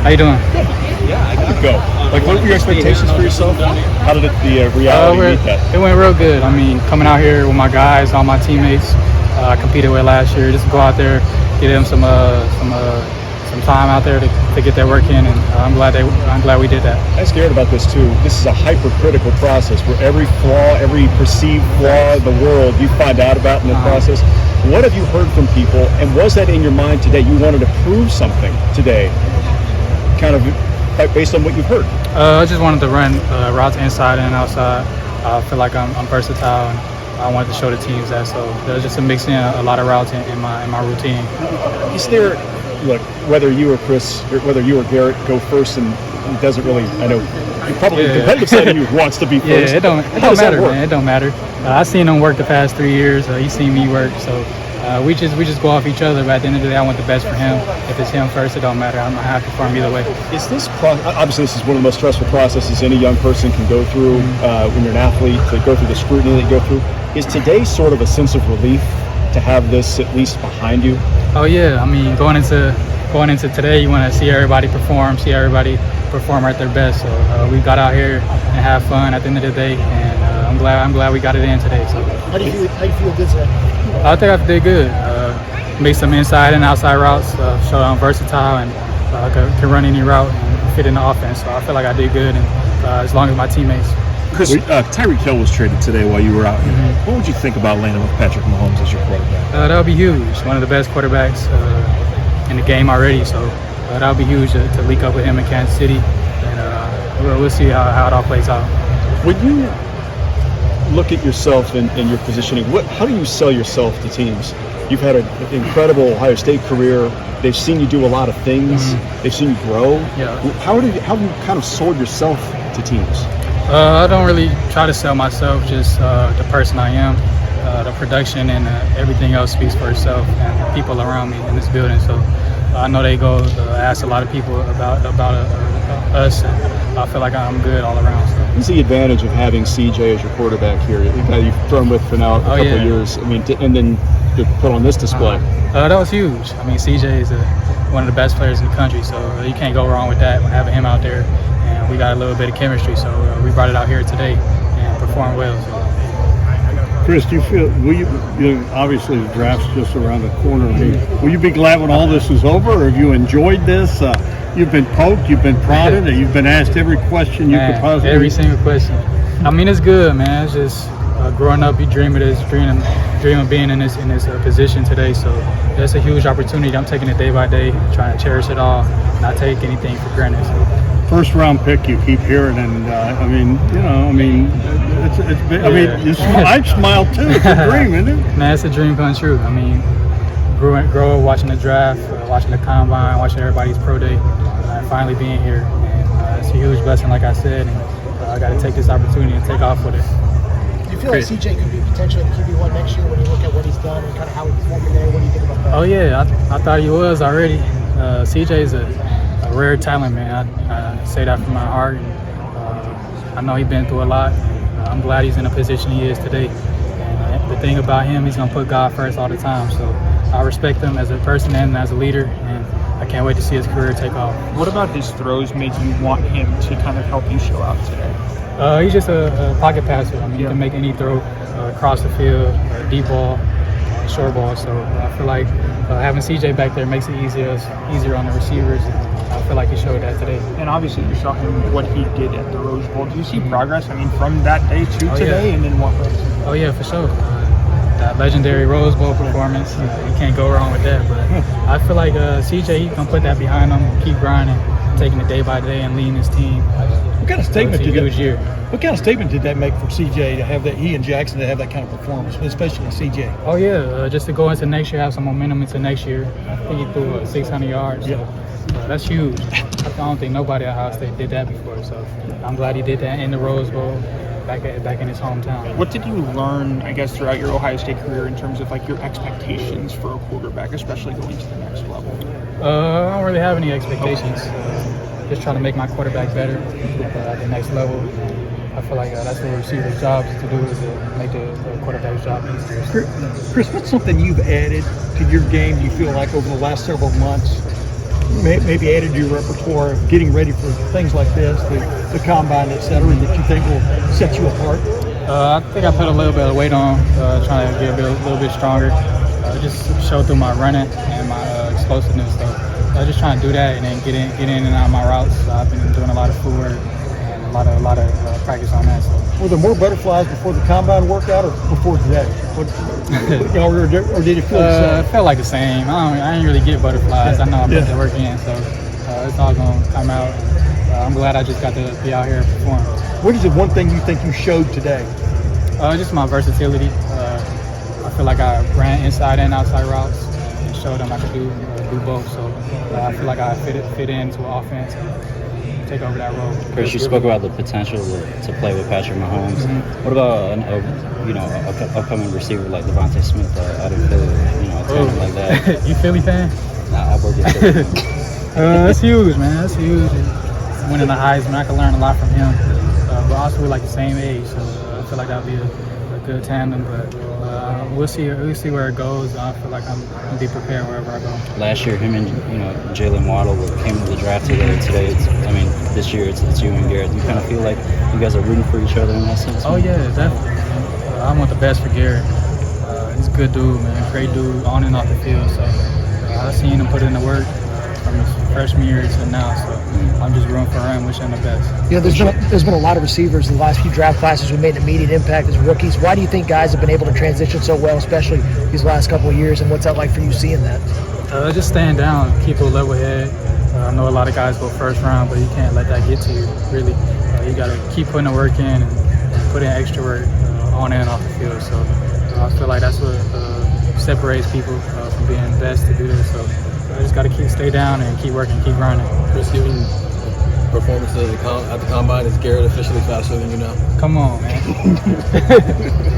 How you doing? How'd it go? Like, what were your expectations for yourself? How did the reality meet that? It went real good. I mean, coming out here with my guys, all my teammates I competed with last year, just to go out there, get them some time out there to get their work in, and I'm glad we did that. I scared about this too. This is a hypercritical process where every flaw, every perceived flaw in the world, you find out about in the process. What have you heard from people, and was that in your mind today? You wanted to prove something today, kind of based on what you've heard? I just wanted to run routes inside and outside. I feel like I'm versatile, and I wanted to show the teams that. So there's just a mix in a lot of routes in my routine. Is there, look, whether you or Chris, or whether you or Garrett go first, and it doesn't really, I know you're probably the competitive side of you wants to be first. Yeah, it don't matter, man. It don't matter. I've seen them work the past 3 years. He's seen me work, so we just go off each other. But at the end of the day, I want the best for him. If it's him first, it don't matter. I'm happy for him either way. Is this obviously this is one of the most stressful processes any young person can go through when you're an athlete, to go through the scrutiny that you go through. Is today sort of a sense of relief to have this at least behind you? Oh yeah, I mean, going into today, you want to see everybody perform at their best. So we got out here and have fun at the end of the day, and I'm glad we got it in today. So how do you feel good today? I think I did good. Made some inside and outside routes. Showed I'm versatile and can run any route and fit in the offense. So I feel like I did good, and as long as my teammates. Chris, Tyreek Hill was traded today while you were out here. What would you think about landing with Patrick Mahomes as your quarterback? That would be huge. One of the best quarterbacks in the game already. So that would be huge to link up with him in Kansas City. And we'll see how it all plays out. When you look at yourself and your positioning, how do you sell yourself to teams? You've had an incredible Ohio State career. They've seen you do a lot of things. They've seen you grow. Yeah. How have you kind of sold yourself to teams? I don't really try to sell myself, just the person I am. The production and everything else speaks for itself, and the people around me in this building. So I know they go ask a lot of people about us, and I feel like I'm good all around. So. What's the advantage of having CJ as your quarterback here? The guy you've thrown with for now a couple of years. I mean, and then to put on this display. That was huge. I mean, CJ is one of the best players in the country, so you can't go wrong with that. Having him out there, and we got a little bit of chemistry, so we brought it out here today and performed well. So. Chris, do you feel, obviously the draft's just around the corner. Will you be glad when all this is over, or have you enjoyed this? You've been poked, you've been prodded, and you've been asked every question you could possibly. Every single question. I mean, it's good, man. It's just growing up, you dream of this, dream of being in this position today. So that's a huge opportunity. I'm taking it day by day, trying to cherish it all, not take anything for granted. So. First round pick, you keep hearing, and I smile too. It's a dream, isn't it? Man, it's a dream come true. I mean, grow up watching the draft, watching the combine, watching everybody's pro day, and finally being here. And it's a huge blessing, like I said, and I got to take this opportunity and take off with it. Do you feel like CJ could be potentially the QB1 next year when you look at what he's done and kind of how he performed today? What do you think about that? Oh yeah, I thought he was already. CJ is a rare talent, man. I say that from my heart. And, I know he's been through a lot. I'm glad he's in the position he is today. And the thing about him, he's gonna put God first all the time. So I respect him as a person and as a leader, and I can't wait to see his career take off. What about his throws made you want him to kind of help you show out today? He's just a pocket passer. I mean, he can make any throw across the field, deep ball, short ball. So I feel like having CJ back there makes it easier on the receivers. I feel like he showed that today. And obviously you saw him what he did at the Rose Bowl. Do you see progress? I mean, from that day to today, and then what? Oh yeah, for sure. That legendary Rose Bowl performance, you can't go wrong with that. But I feel like CJ, he can put that behind him, keep grinding, taking it day by day, and leading his team. What kind of statement did huge year. What kind of statement did that make for CJ to have that? He and Jackson to have that kind of performance, especially CJ. Oh yeah, just to go into next year, have some momentum into next year. I think he threw 600 yards. So, that's huge. I don't think nobody at Ohio State did that before. So I'm glad he did that in the Rose Bowl, back in his hometown. What did you learn, I guess, throughout your Ohio State career in terms of like your expectations for a quarterback, especially going to the next level? I don't really have any expectations. Just trying to make my quarterback better at the next level. I feel like that's what a receiver's job is to do, is to make the quarterback's job easier. Chris, what's something you've added to your game, you feel like, over the last several months maybe added to your repertoire of getting ready for things like this, the combine, et cetera, that you think will set you apart? I think I put a little bit of weight on, trying to get a little bit stronger. Just show through my running and my explosiveness. So just trying to do that and then get in and out of my routes. I've been doing a lot of footwork and a lot of practice on that. So. Were there more butterflies before the combine workout or before today? Or did it feel the same? It felt like the same. I didn't really get butterflies. I know I put the work in, so it's all going to come out. I'm glad I just got to be out here and perform. What is the one thing you think you showed today? Just my versatility. I feel like I ran inside and outside routes and showed them I could do both. So I feel like I fit into an offense and take over that role. Chris, you spoke about the potential to play with Patrick Mahomes. Mm-hmm. What about an upcoming receiver like Devontae Smith out of Philly? A talent like that. You Philly fan? Nah, I work at Philly. That's huge, man. That's huge. Winning the Heisman, I could learn a lot from him. But also we're like the same age, so I feel like that'll be a good tandem. But we'll see where it goes. I feel like I'm gonna be prepared wherever I go. Last year, him and Jalen Waddle came to the draft together. Today, this year it's you and Garrett. Do you kind of feel like you guys are rooting for each other in that sense? Oh yeah, definitely. I want the best for Garrett. He's a good dude, man. Great dude on and off the field. So I've seen him put in the work from his freshman year to now. So I'm just rooting for him, wishing him the best. There's been a lot of receivers in the last few draft classes who made an immediate impact as rookies. Why do you think guys have been able to transition so well, especially these last couple of years? And what's that like for you seeing that? Just staying down, keep a level head. I know a lot of guys go first round, but you can't let that get to you. Really, you got to keep putting the work in and put in extra work on and off the field. So I feel like that's what separates people from being best to do this. So I just got to stay down and keep working, keep grinding. Chris, given performance at the combine, is Garrett officially faster than you now? Come on, man.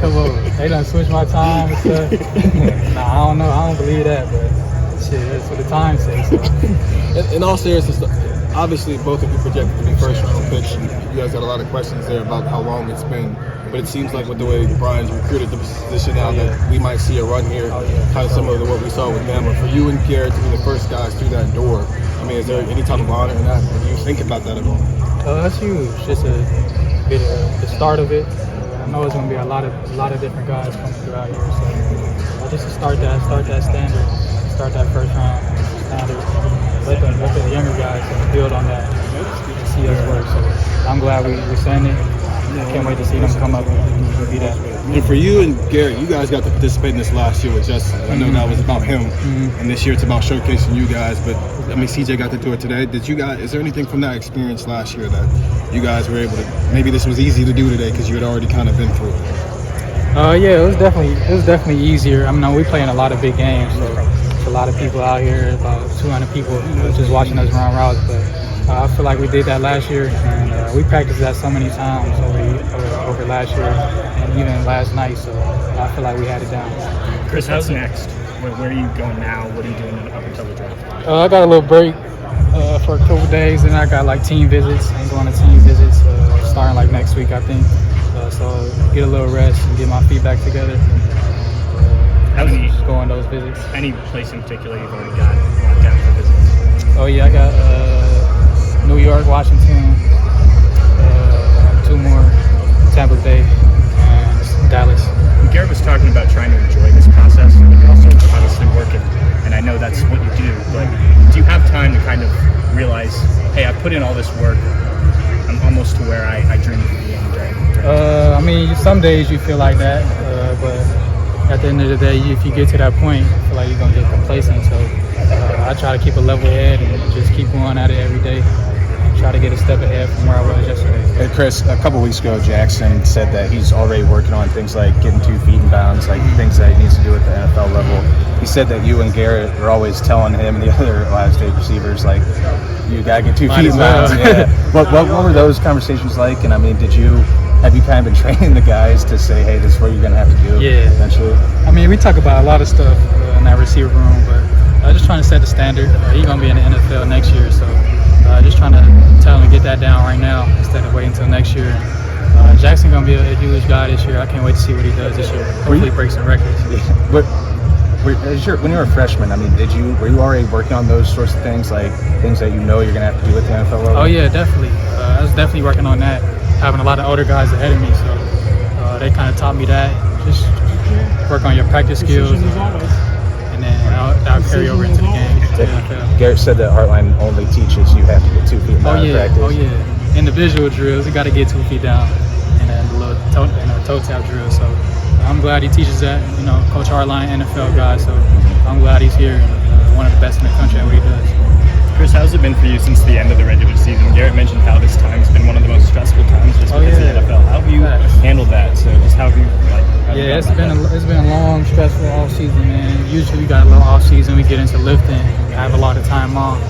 Come on. They done switched my time and stuff. Nah, I don't know. I don't believe that, but shit, that's what the time says. So. In all seriousness, obviously both of you projected to be first round picks. You guys got a lot of questions there about how long it's been. But it seems like with the way Brian's recruited the position now that we might see a run here, kind of similar to what we saw with Bama. For you and Garrett to be the first guys through that door, I mean, is there any type of honor in that? Do you think about that at all? That's huge. Just to be the start of it. I know it's going to be a lot of different guys coming throughout here. So just to start that standard, start that first round standard. Let the younger guys build on that and see us work. So I'm glad we send it. I can't wait to see them come up and be that. And for you and Garrett, you guys got to participate in this last year with Justin. I know that was about him, and this year it's about showcasing you guys. But I mean, CJ got to do it today. Is there anything from that experience last year that you guys were able to? Maybe this was easy to do today because you had already kind of been through it. Yeah, it was definitely easier. I mean, we play in a lot of big games, so there's a lot of people out here, about 200 people just watching us run routes. But I feel like we did that last year, and we practiced that so many times over last year and even last night. So I feel like we had it down. Chris, how's next? Where are you going now? What are you doing up until the draft? I got a little break for a couple days, and I got like team visits. I'm going to team visits starting like next week, I think. So get a little rest and get my feet back together. Just go on those visits. Any place in particular you've already got locked down for visits? Oh yeah, I got New York, Washington, 2 more, Tampa Bay, and Dallas. Garrett was talking about trying to enjoy this process, but you're also obviously working, and I know that's what you do, but do you have time to kind of realize, hey, I put in all this work, I'm almost to where I dreamed of being during I mean, some days you feel like that, but at the end of the day, if you get to that point, I feel like you're going to get complacent, so I try to keep a level head and just keep going at it every day. Try to get a step ahead from where I was yesterday. Hey Chris, a couple weeks ago, Jackson said that he's already working on things like getting 2 feet in bounds, like things that he needs to do at the NFL level. He said that you and Garrett are always telling him and the other Ohio State receivers, like, you gotta get 2 feet in bounds. Yeah. What were those conversations like? And I mean, have you kind of been training the guys to say, hey, this is what you're gonna have to do eventually? I mean, we talk about a lot of stuff in that receiver room, but just trying to set the standard. He's gonna be in the NFL next year, so. Just trying to tell him to get that down right now instead of waiting until next year. Jackson's going to be a huge guy this year. I can't wait to see what he does this year. Hopefully he breaks some records. But when you were a freshman, I mean, were you already working on those sorts of things, like things that you know you're gonna have to do at the NFL level? Oh yeah, definitely. I was definitely working on that. Having a lot of older guys ahead of me, so they kind of taught me that. Just work on your practice skills, and then that'll carry over into the game. Garrett said that Heartline only teaches you have to get 2 feet down in practice. Oh yeah. Individual drills, you got to get 2 feet down, and then the little toe tap drill. So I'm glad he teaches that. You know, Coach Heartline, NFL guy, so I'm glad he's here and one of the best in the country at what he does. Chris, how's it been for you since the end of the regular season? Garrett mentioned how this time's been one of the most stressful times just because of the NFL. How have you handled that? So just how have you Yeah, it's been a long, stressful off season, man. Usually we got a little off season, we get into lifting, have a lot of time off,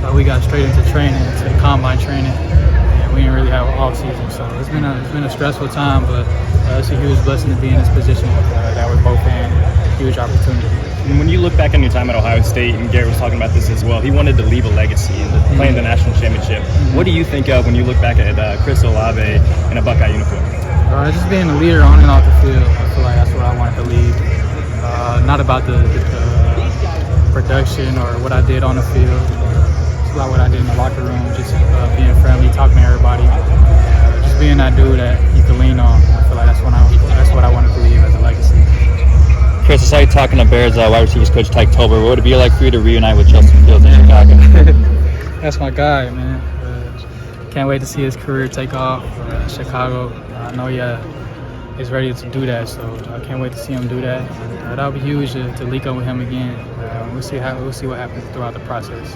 but we got straight into training, into the combine training, and we didn't really have an off season. So it's been a stressful time, but it's a huge blessing to be in this position that we're both in. Huge opportunity. And when you look back on your time at Ohio State, and Garrett was talking about this as well, he wanted to leave a legacy and play in the national championship. What do you think of when you look back at Chris Olave in a Buckeye uniform? Just being a leader on and off the field. I feel like that's what I wanted to lead. Not about the production or what I did on the field. It's about what I did in the locker room, just being friendly, talking to everybody. Just being that dude that you can lean on. I feel like that's what I wanted to leave as a legacy. Chris, I saw you talking to Bears wide receivers coach Tyke Tolbert. What would it be like for you to reunite with Justin Fields in Chicago? That's my guy, man. Can't wait to see his career take off. Chicago, I know he's ready to do that, so I can't wait to see him do that. That'll be huge to link up with him again. We'll see what happens throughout the process.